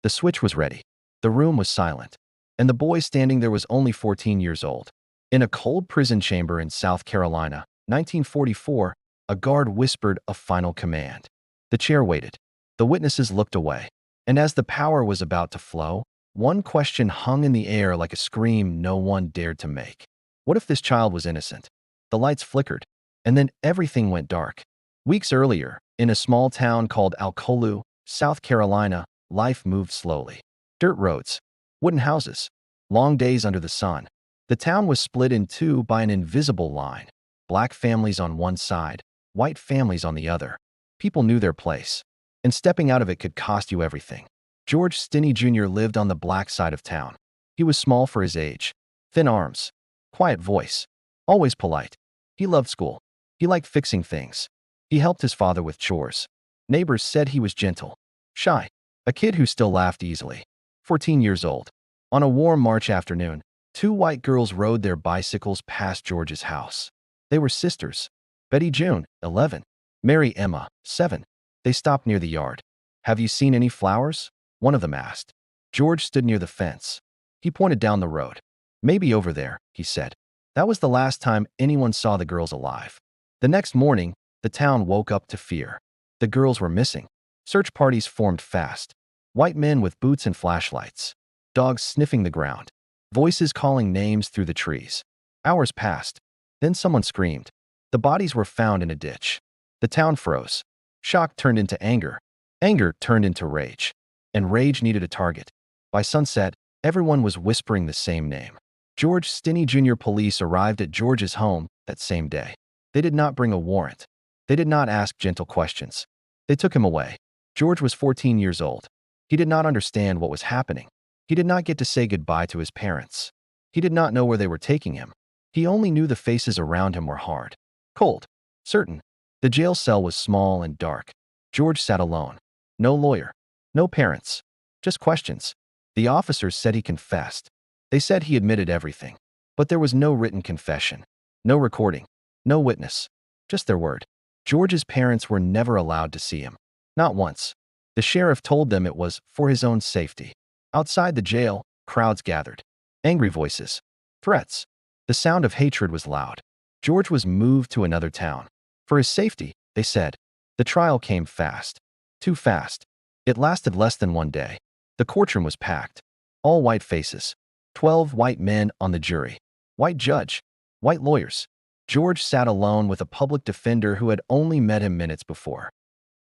The switch was ready. The room was silent. And the boy standing there was only 14 years old. In a cold prison chamber in South Carolina, 1944, a guard whispered a final command. The chair waited. The witnesses looked away. And as the power was about to flow, one question hung in the air like a scream no one dared to make. What if this child was innocent? The lights flickered, and then everything went dark. Weeks earlier, in a small town called Alcolu, South Carolina, life moved slowly. Dirt roads, wooden houses, long days under the sun. The town was split in two by an invisible line. Black families on one side, white families on the other. People knew their place, and stepping out of it could cost you everything. George Stinney Jr. lived on the black side of town. He was small for his age, thin arms, quiet voice, always polite. He loved school. He liked fixing things. He helped his father with chores. Neighbors said he was gentle, shy, a kid who still laughed easily. 14 years old. On a warm March afternoon, two white girls rode their bicycles past George's house. They were sisters. Betty June, 11. Mary Emma, 7. They stopped near the yard. "Have you seen any flowers?" one of them asked. George stood near the fence. He pointed down the road. "Maybe over there," he said. That was the last time anyone saw the girls alive. The next morning, the town woke up to fear. The girls were missing. Search parties formed fast. White men with boots and flashlights. Dogs sniffing the ground. Voices calling names through the trees. Hours passed. Then someone screamed. The bodies were found in a ditch. The town froze. Shock turned into anger. Anger turned into rage. And rage needed a target. By sunset, everyone was whispering the same name. George Stinney Jr. Police arrived at George's home that same day. They did not bring a warrant. They did not ask gentle questions. They took him away. George was 14 years old. He did not understand what was happening. He did not get to say goodbye to his parents. He did not know where they were taking him. He only knew the faces around him were hard, cold, certain. The jail cell was small and dark. George sat alone. No lawyer. No parents. Just questions. The officers said he confessed. They said he admitted everything. But there was no written confession. No recording. No witness. Just their word. George's parents were never allowed to see him. Not once. The sheriff told them it was for his own safety. Outside the jail, crowds gathered. Angry voices. Threats. The sound of hatred was loud. George was moved to another town. For his safety, they said. The trial came fast. Too fast. It lasted less than one day. The courtroom was packed. All white faces. 12 white men on the jury. White judge. White lawyers. George sat alone with a public defender who had only met him minutes before.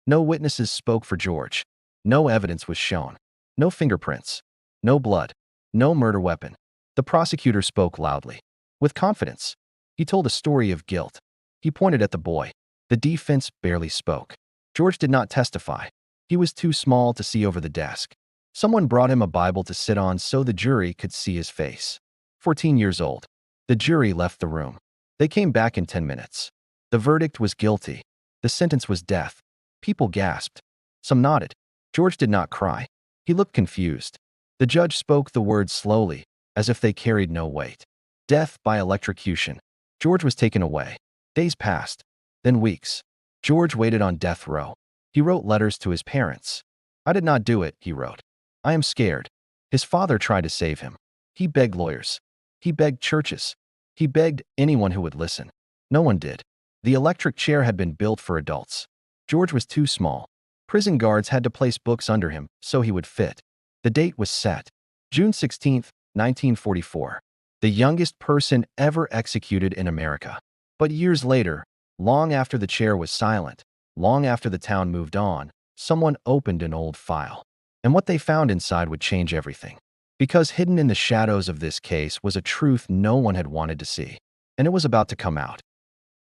No witnesses spoke for George. No evidence was shown. No fingerprints. No blood. No murder weapon. The prosecutor spoke loudly. With confidence. He told a story of guilt. He pointed at the boy. The defense barely spoke. George did not testify. He was too small to see over the desk. Someone brought him a Bible to sit on so the jury could see his face. 14 years old. The jury left the room. They came back in 10 minutes. The verdict was guilty. The sentence was death. People gasped. Some nodded. George did not cry. He looked confused. The judge spoke the words slowly, as if they carried no weight. Death by electrocution. George was taken away. Days passed. Then weeks. George waited on death row. He wrote letters to his parents. "I did not do it," he wrote. "I am scared." His father tried to save him. He begged lawyers. He begged churches. He begged anyone who would listen. No one did. The electric chair had been built for adults. George was too small. Prison guards had to place books under him so he would fit. The date was set. June 16, 1944. The youngest person ever executed in America. But years later, long after the chair was silent, long after the town moved on, someone opened an old file. And what they found inside would change everything. Because hidden in the shadows of this case was a truth no one had wanted to see. And it was about to come out.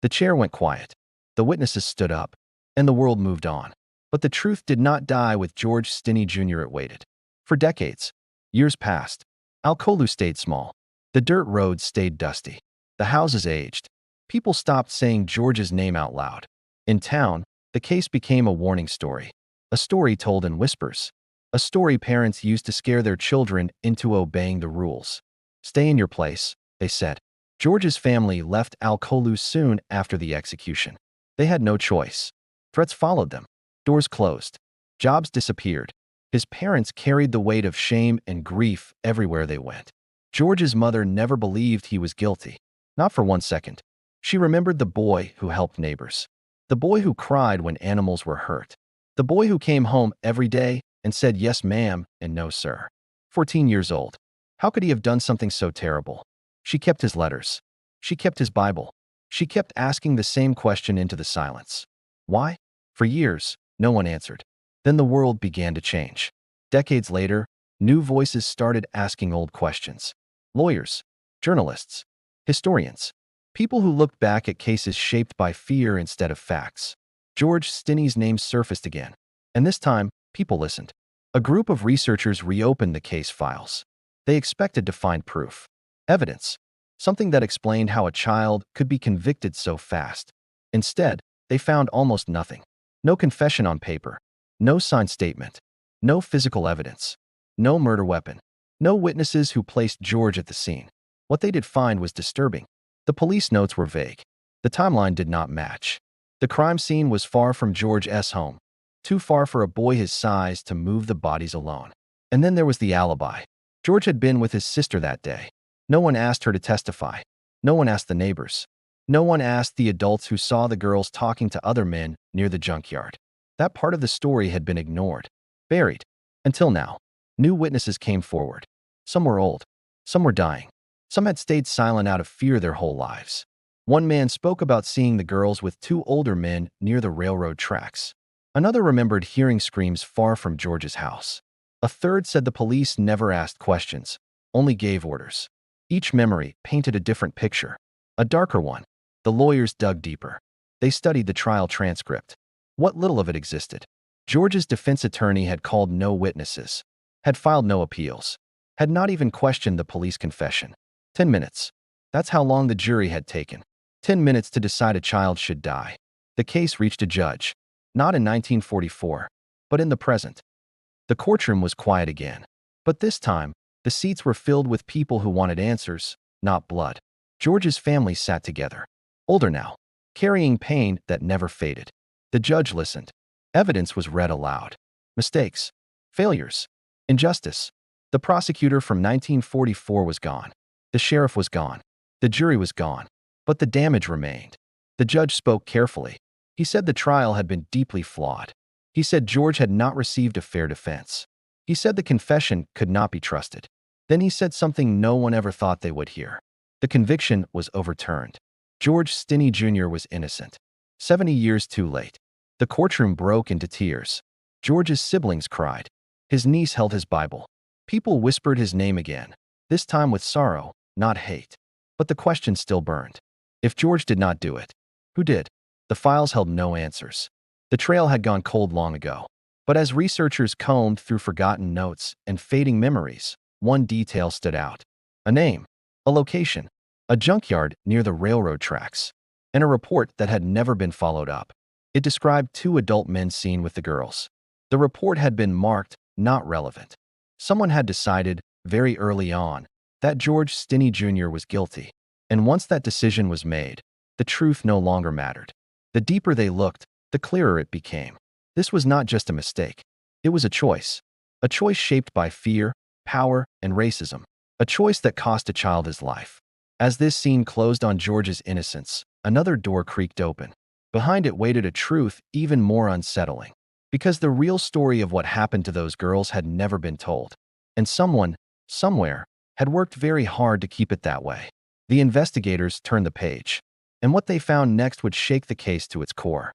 The chair went quiet. The witnesses stood up. And the world moved on. But the truth did not die with George Stinney Jr. It waited. For decades. Years passed. Alcolu stayed small. The dirt roads stayed dusty. The houses aged. People stopped saying George's name out loud. In town, the case became a warning story. A story told in whispers. A story parents used to scare their children into obeying the rules. "Stay in your place," they said. George's family left Alcolu soon after the execution. They had no choice. Threats followed them. Doors closed. Jobs disappeared. His parents carried the weight of shame and grief everywhere they went. George's mother never believed he was guilty. Not for 1 second. She remembered the boy who helped neighbors. The boy who cried when animals were hurt. The boy who came home every day and said yes ma'am and no sir. 14 years old. How could he have done something so terrible? She kept his letters. She kept his Bible. She kept asking the same question into the silence. Why? For years, no one answered. Then the world began to change. Decades later, new voices started asking old questions. Lawyers, journalists, historians, people who looked back at cases shaped by fear instead of facts. George Stinney's name surfaced again, and this time, people listened. A group of researchers reopened the case files. They expected to find proof, evidence, something that explained how a child could be convicted so fast. Instead, they found almost nothing. No confession on paper, no signed statement, no physical evidence, no murder weapon, no witnesses who placed George at the scene. What they did find was disturbing. The police notes were vague. The timeline did not match. The crime scene was far from George's home, too far for a boy his size to move the bodies alone. And then there was the alibi. George had been with his sister that day. No one asked her to testify. No one asked the neighbors. No one asked the adults who saw the girls talking to other men near the junkyard. That part of the story had been ignored, buried, until now. New witnesses came forward. Some were old. Some were dying. Some had stayed silent out of fear their whole lives. One man spoke about seeing the girls with two older men near the railroad tracks. Another remembered hearing screams far from George's house. A third said the police never asked questions, only gave orders. Each memory painted a different picture, a darker one. The lawyers dug deeper. They studied the trial transcript. What little of it existed. George's defense attorney had called no witnesses, had filed no appeals, had not even questioned the police confession. 10 minutes. That's how long the jury had taken. 10 minutes to decide a child should die. The case reached a judge, not in 1944, but in the present. The courtroom was quiet again. But this time, the seats were filled with people who wanted answers, not blood. George's family sat together. Older now, carrying pain that never faded. The judge listened. Evidence was read aloud. Mistakes, failures, injustice. The prosecutor from 1944 was gone. The sheriff was gone. The jury was gone. But the damage remained. The judge spoke carefully. He said the trial had been deeply flawed. He said George had not received a fair defense. He said the confession could not be trusted. Then he said something no one ever thought they would hear. The conviction was overturned. George Stinney Jr. was innocent. 70 years too late. The courtroom broke into tears. George's siblings cried. His niece held his Bible. People whispered his name again, this time with sorrow, not hate. But the question still burned. If George did not do it, who did? The files held no answers. The trail had gone cold long ago. But as researchers combed through forgotten notes and fading memories, one detail stood out. A name, a location, a junkyard near the railroad tracks, and a report that had never been followed up. It described two adult men seen with the girls. The report had been marked not relevant. Someone had decided, very early on, that George Stinney Jr. was guilty. And once that decision was made, the truth no longer mattered. The deeper they looked, the clearer it became. This was not just a mistake. It was a choice shaped by fear, power, and racism. A choice that cost a child his life. As this scene closed on George's innocence, another door creaked open. Behind it waited a truth even more unsettling. Because the real story of what happened to those girls had never been told. And someone, somewhere, had worked very hard to keep it that way. The investigators turned the page. And what they found next would shake the case to its core.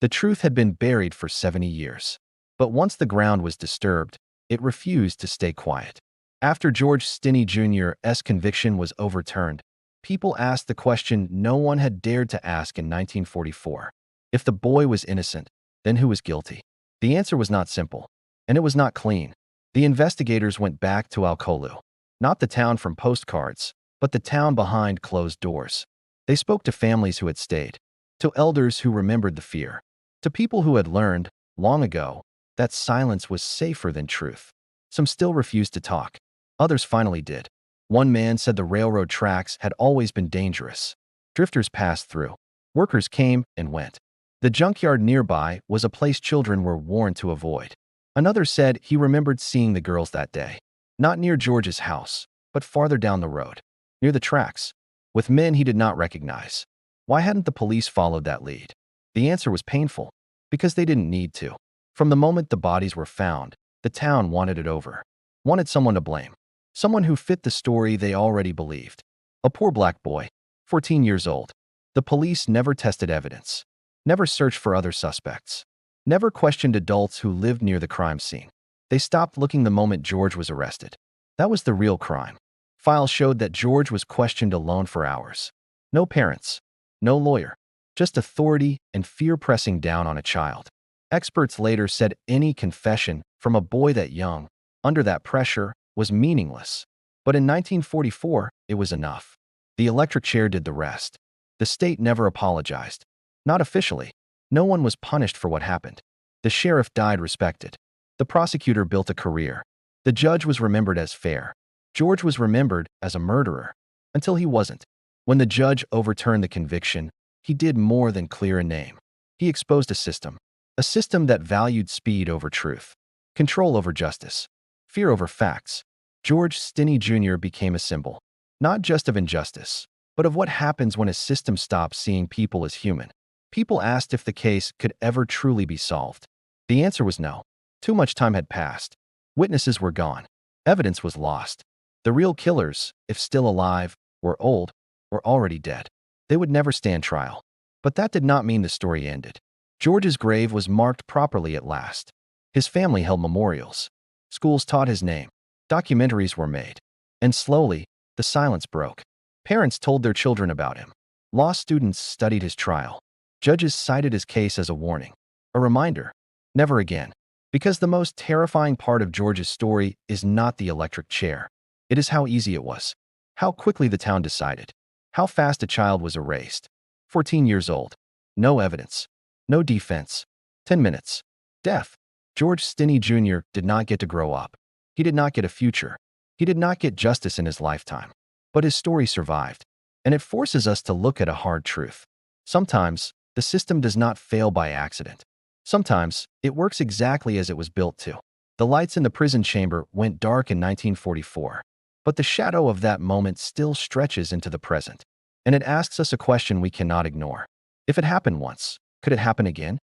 The truth had been buried for 70 years. But once the ground was disturbed, it refused to stay quiet. After George Stinney Jr.'s conviction was overturned, people asked the question no one had dared to ask in 1944. If the boy was innocent, then who was guilty? The answer was not simple, and it was not clean. The investigators went back to Alcolu, not the town from postcards, but the town behind closed doors. They spoke to families who had stayed, to elders who remembered the fear, to people who had learned, long ago, that silence was safer than truth. Some still refused to talk. Others finally did. One man said the railroad tracks had always been dangerous. Drifters passed through. Workers came and went. The junkyard nearby was a place children were warned to avoid. Another said he remembered seeing the girls that day, not near George's house, but farther down the road, near the tracks, with men he did not recognize. Why hadn't the police followed that lead? The answer was painful, because they didn't need to. From the moment the bodies were found, the town wanted it over, wanted someone to blame, someone who fit the story they already believed. A poor black boy, 14 years old. The police never tested evidence, never searched for other suspects, never questioned adults who lived near the crime scene. They stopped looking the moment George was arrested. That was the real crime. Files showed that George was questioned alone for hours. No parents, no lawyer, just authority and fear pressing down on a child. Experts later said any confession from a boy that young, under that pressure, was meaningless. But in 1944, it was enough. The electric chair did the rest. The state never apologized. Not officially. No one was punished for what happened. The sheriff died respected. The prosecutor built a career. The judge was remembered as fair. George was remembered as a murderer, until he wasn't. When the judge overturned the conviction, he did more than clear a name. He exposed a system that valued speed over truth, control over justice, fear over facts. George Stinney Jr. became a symbol, not just of injustice, but of what happens when a system stops seeing people as human. People asked if the case could ever truly be solved. The answer was no. Too much time had passed. Witnesses were gone. Evidence was lost. The real killers, if still alive, were old, or already dead. They would never stand trial. But that did not mean the story ended. George's grave was marked properly at last. His family held memorials. Schools taught his name. Documentaries were made. And slowly, the silence broke. Parents told their children about him. Law students studied his trial. Judges cited his case as a warning, a reminder, never again. Because the most terrifying part of George's story is not the electric chair. It is how easy it was, how quickly the town decided, how fast a child was erased. 14 years old, no evidence, no defense, 10 minutes, death. George Stinney Jr. did not get to grow up. He did not get a future. He did not get justice in his lifetime. But his story survived, and it forces us to look at a hard truth. Sometimes, the system does not fail by accident. Sometimes, it works exactly as it was built to. The lights in the prison chamber went dark in 1944, but the shadow of that moment still stretches into the present, and it asks us a question we cannot ignore. If it happened once, could it happen again?